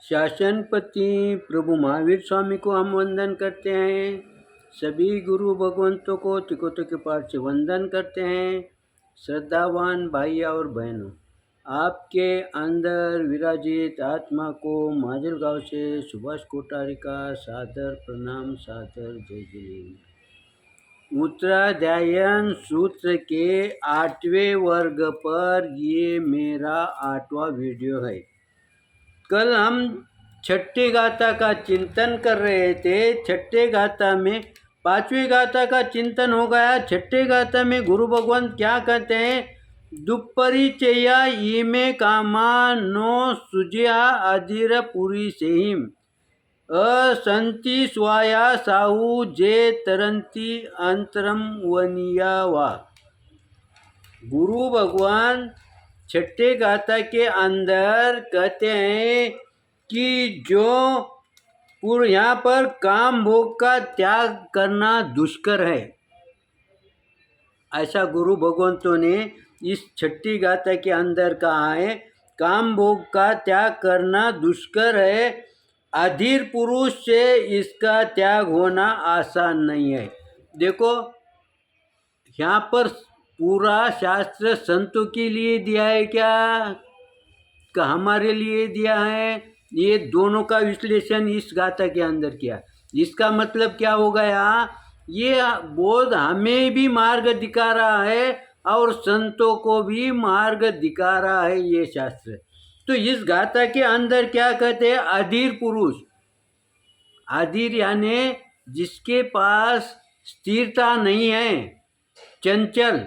शासनपति प्रभु महावीर स्वामी को हम वंदन करते हैं। सभी गुरु भगवंतों को तिकोतों के पाठ से वंदन करते हैं। श्रद्धावान भाई और बहनों, आपके अंदर विराजित आत्मा को माजलगांव से सुभाष कोठारी का सादर प्रणाम, सादर जय जय। उत्तराध्यायन सूत्र के 8वें वर्ग पर ये मेरा 8वां वीडियो है। कल हम छठे गाथा का चिंतन कर रहे थे। छठे गाथा में 5वीं गाथा का चिंतन हो गया। छठे गाथा में गुरु भगवान क्या कहते हैं? दुपरिचया इमे कामा नो सुजिया अधीर पुरी सेहिम असंति स्वाया साहू जे तरंती अंतरम वनिया वा। गुरु भगवान छठे गाथा के अंदर कहते हैं कि जो यहाँ पर काम भोग का त्याग करना दुष्कर है, ऐसा गुरु भगवंतों ने इस छठी गाथा के अंदर कहा है। काम भोग का त्याग करना दुष्कर है, अधीर पुरुष से इसका त्याग होना आसान नहीं है। देखो, यहाँ पर पूरा शास्त्र संतों के लिए दिया है क्या हमारे लिए दिया है? ये दोनों का विश्लेषण इस गाथा के अंदर किया। इसका मतलब क्या हो गया? ये बोध हमें भी मार्ग दिखा रहा है और संतों को भी मार्ग दिखा रहा है ये शास्त्र। तो इस गाथा के अंदर क्या कहते हैं? अधीर पुरुष। अधीर यानी जिसके पास स्थिरता नहीं है, चंचल,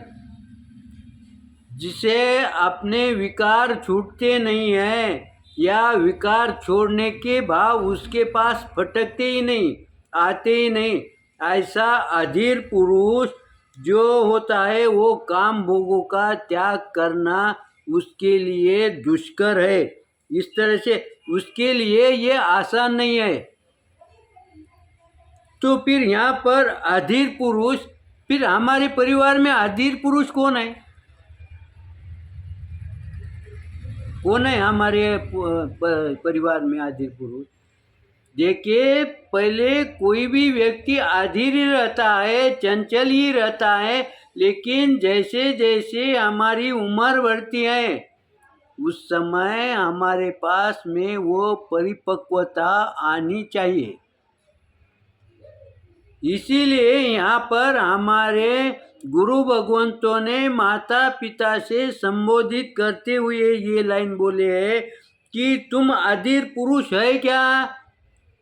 जिसे अपने विकार छूटते नहीं हैं या विकार छोड़ने के भाव उसके पास फटकते ही नहीं, आते ही नहीं, ऐसा अधीर पुरुष जो होता है वो काम भोगों का त्याग करना उसके लिए दुष्कर है। इस तरह से उसके लिए ये आसान नहीं है। तो फिर यहाँ पर अधीर पुरुष, फिर हमारे परिवार में अधीर पुरुष कौन है? कौन है हमारे परिवार में अधीर पुरुष? देखिए, पहले कोई भी व्यक्ति अधीर ही रहता है, चंचल ही रहता है, लेकिन जैसे जैसे हमारी उम्र बढ़ती है उस समय हमारे पास में वो परिपक्वता आनी चाहिए। इसीलिए यहाँ पर हमारे गुरु भगवंतों ने माता पिता से संबोधित करते हुए ये लाइन बोले है कि तुम अधीर पुरुष है क्या?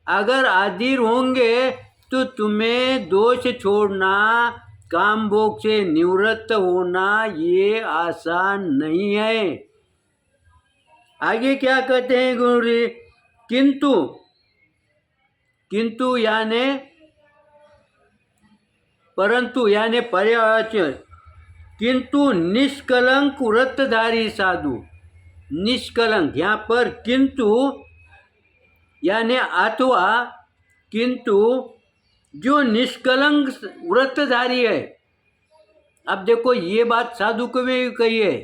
अगर अधीर होंगे तो तुम्हें दोष छोड़ना, काम भोग से निवृत्त होना ये आसान नहीं है। आगे क्या कहते हैं गुरु जी? किंतु यानी परंतु यानी पर्यायवाची, किंतु निष्कलंक व्रतधारी साधु। निष्कलंक, यहाँ पर किंतु यानी अथवा, किंतु जो निष्कलंक व्रतधारी है। अब देखो, ये बात साधु को भी कही है,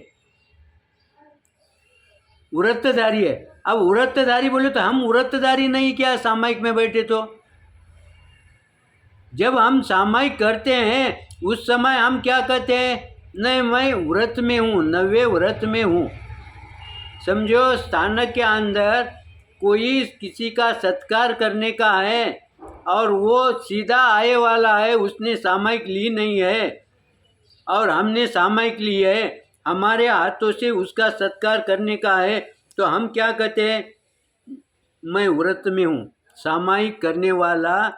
व्रतधारी है। अब व्रतधारी बोले तो हम व्रतधारी नहीं क्या सामायिक में बैठे? तो जब हम सामायिक करते हैं उस समय हम क्या कहते हैं? नहीं, मैं व्रत में हूँ, नवे व्रत में हूँ। समझो, स्थानक के अंदर कोई किसी का सत्कार करने का है और वो सीधा आए वाला है, उसने सामायिक ली नहीं है और हमने सामायिक ली है, हमारे हाथों से उसका सत्कार करने का है, तो हम क्या कहते हैं? मैं व्रत में हूँ। सामायिक करने वाला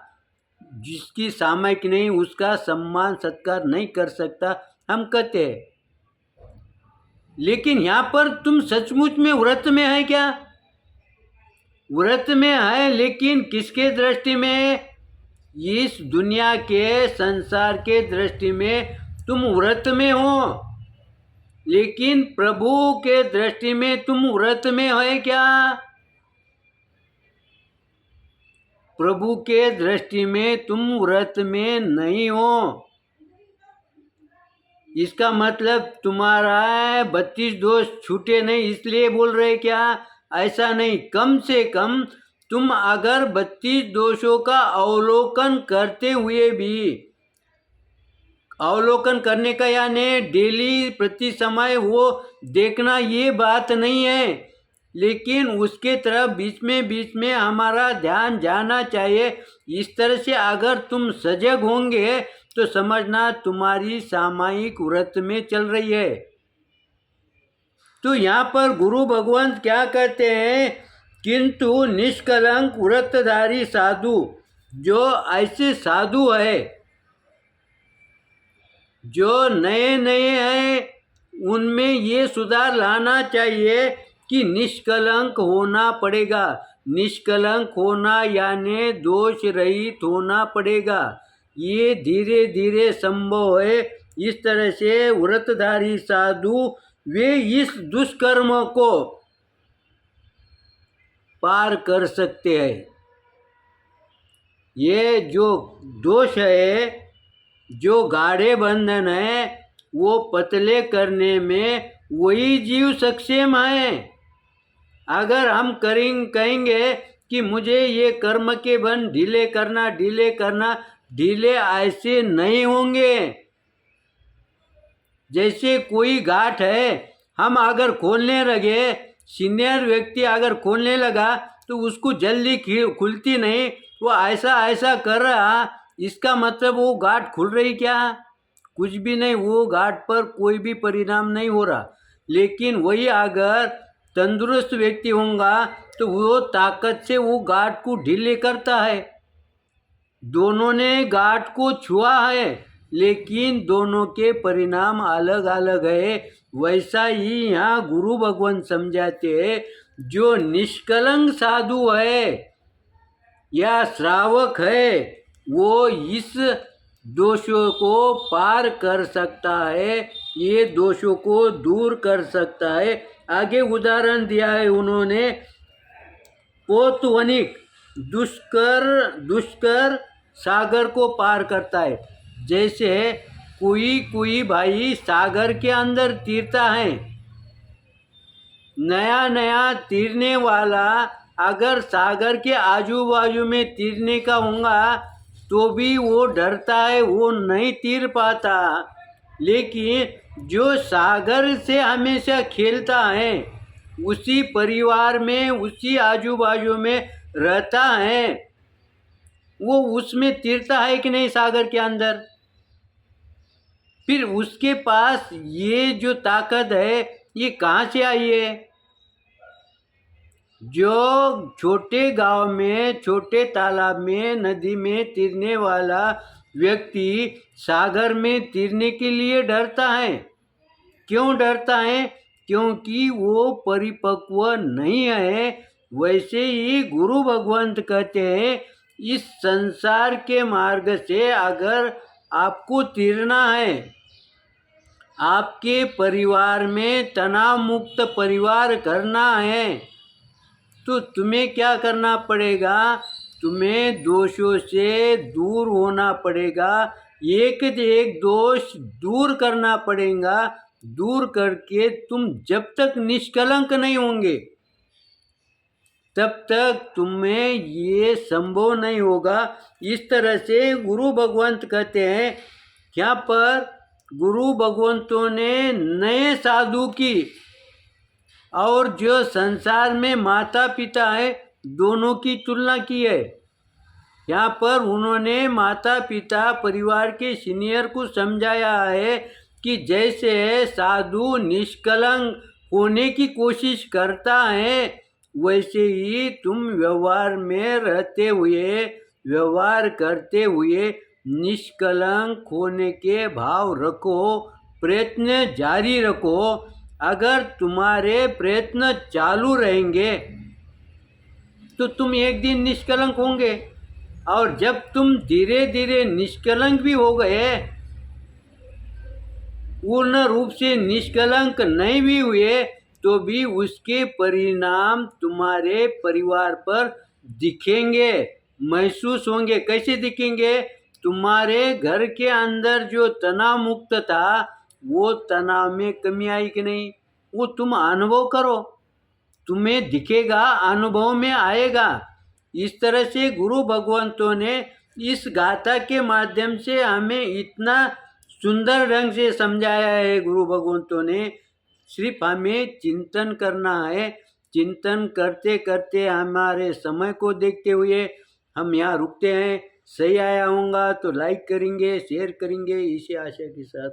जिसकी सामायिक नहीं उसका सम्मान सत्कार नहीं कर सकता, हम कहते हैं। लेकिन यहाँ पर तुम सचमुच में व्रत में है क्या? व्रत में है, लेकिन किसके दृष्टि में? इस दुनिया के, संसार के दृष्टि में तुम व्रत में हो, लेकिन प्रभु के दृष्टि में तुम व्रत में है क्या? प्रभु के दृष्टि में तुम व्रत में नहीं हो। इसका मतलब तुम्हारा 32 दोष छूटे नहीं, इसलिए बोल रहे क्या? ऐसा नहीं, कम से कम तुम अगर 32 दोषों का अवलोकन करते हुए भी, अवलोकन करने का यानी डेली प्रति समय वो देखना, ये बात नहीं है, लेकिन उसके तरफ बीच में हमारा ध्यान जाना चाहिए। इस तरह से अगर तुम सजग होंगे तो समझना तुम्हारी सामायिक व्रत में चल रही है। तो यहाँ पर गुरु भगवंत क्या कहते हैं, किंतु निष्कलंक व्रतधारी साधु, जो ऐसे साधु है जो नए नए हैं, उनमें ये सुधार लाना चाहिए कि निष्कलंक होना पड़ेगा। निष्कलंक होना यानी दोष रहित होना पड़ेगा। ये धीरे धीरे संभव है। इस तरह से व्रतधारी साधु वे इस दुष्कर्म को पार कर सकते हैं। ये जो दोष है, जो गाढ़े बंधन है, वो पतले करने में वही जीव सक्षम है। अगर हम कहेंगे कि मुझे ये कर्म के बंध ढीले करना, ढीले ऐसे नहीं होंगे। जैसे कोई गांठ है, हम अगर खोलने लगे, सीनियर व्यक्ति अगर खोलने लगा तो उसको जल्दी खुलती नहीं, वो ऐसा कर रहा, इसका मतलब वो गांठ खुल रही क्या? कुछ भी नहीं, वो गांठ पर कोई भी परिणाम नहीं हो रहा। लेकिन वही अगर तंदुरुस्त व्यक्ति होगा तो वो ताकत से वो गांठ को ढीले करता है। दोनों ने गांठ को छुआ है, लेकिन दोनों के परिणाम अलग अलग है। वैसा ही यहाँ गुरु भगवान समझाते हैं, जो निष्कलंक साधु है या श्रावक है, वो इस दोषों को पार कर सकता है, ये दोषों को दूर कर सकता है। आगे उदाहरण दिया है उन्होंने, पोतवनिक दुष्कर सागर को पार करता है। जैसे कोई भाई सागर के अंदर तीरता है, नया तीरने वाला अगर सागर के आजू बाजू में तीरने का होगा तो भी वो डरता है, वो नहीं तीर पाता। लेकिन जो सागर से हमेशा खेलता है, उसी परिवार में, उसी आजू बाजू में रहता है, वो उसमें तीरता है कि नहीं सागर के अंदर? फिर उसके पास ये जो ताकत है, ये कहाँ से आई है? जो छोटे गांव में, छोटे तालाब में, नदी में तीरने वाला व्यक्ति सागर में तीरने के लिए डरता है। क्यों डरता है? क्योंकि वो परिपक्व नहीं है। वैसे ही गुरु भगवंत कहते हैं, इस संसार के मार्ग से अगर आपको तीरना है, आपके परिवार में तनाव मुक्त परिवार करना है, तो तुम्हें क्या करना पड़ेगा? तुम्हें दोषों से दूर होना पड़ेगा। एक दोष दूर करना पड़ेगा। दूर करके तुम जब तक निष्कलंक नहीं होंगे, तब तक तुम्हें ये संभव नहीं होगा। इस तरह से गुरु भगवंत कहते हैं, यहाँ पर गुरु भगवंतों ने नए साधु की और जो संसार में माता पिता है, दोनों की तुलना की है। यहाँ पर उन्होंने माता पिता परिवार के सीनियर को समझाया है कि जैसे साधु निष्कलंक होने की कोशिश करता है, वैसे ही तुम व्यवहार में रहते हुए, व्यवहार करते हुए निष्कलंक होने के भाव रखो, प्रयत्न जारी रखो। अगर तुम्हारे प्रयत्न चालू रहेंगे तो तुम एक दिन निष्कलंक होंगे। और जब तुम धीरे धीरे निष्कलंक भी हो गए, पूर्ण रूप से निष्कलंक नहीं भी हुए, तो भी उसके परिणाम तुम्हारे परिवार पर दिखेंगे, महसूस होंगे। कैसे दिखेंगे? तुम्हारे घर के अंदर जो तनाव मुक्त था, वो तनाव में कमी आई कि नहीं, वो तुम अनुभव करो। तुम्हें दिखेगा, अनुभव में आएगा। इस तरह से गुरु भगवंतों ने इस गाथा के माध्यम से हमें इतना सुंदर ढंग से समझाया है। गुरु भगवंतों ने सिर्फ हमें चिंतन करना है। चिंतन करते करते हमारे समय को देखते हुए हम यहाँ रुकते हैं। सही आया होगा तो लाइक करेंगे, शेयर करेंगे। इसी आशा के साथ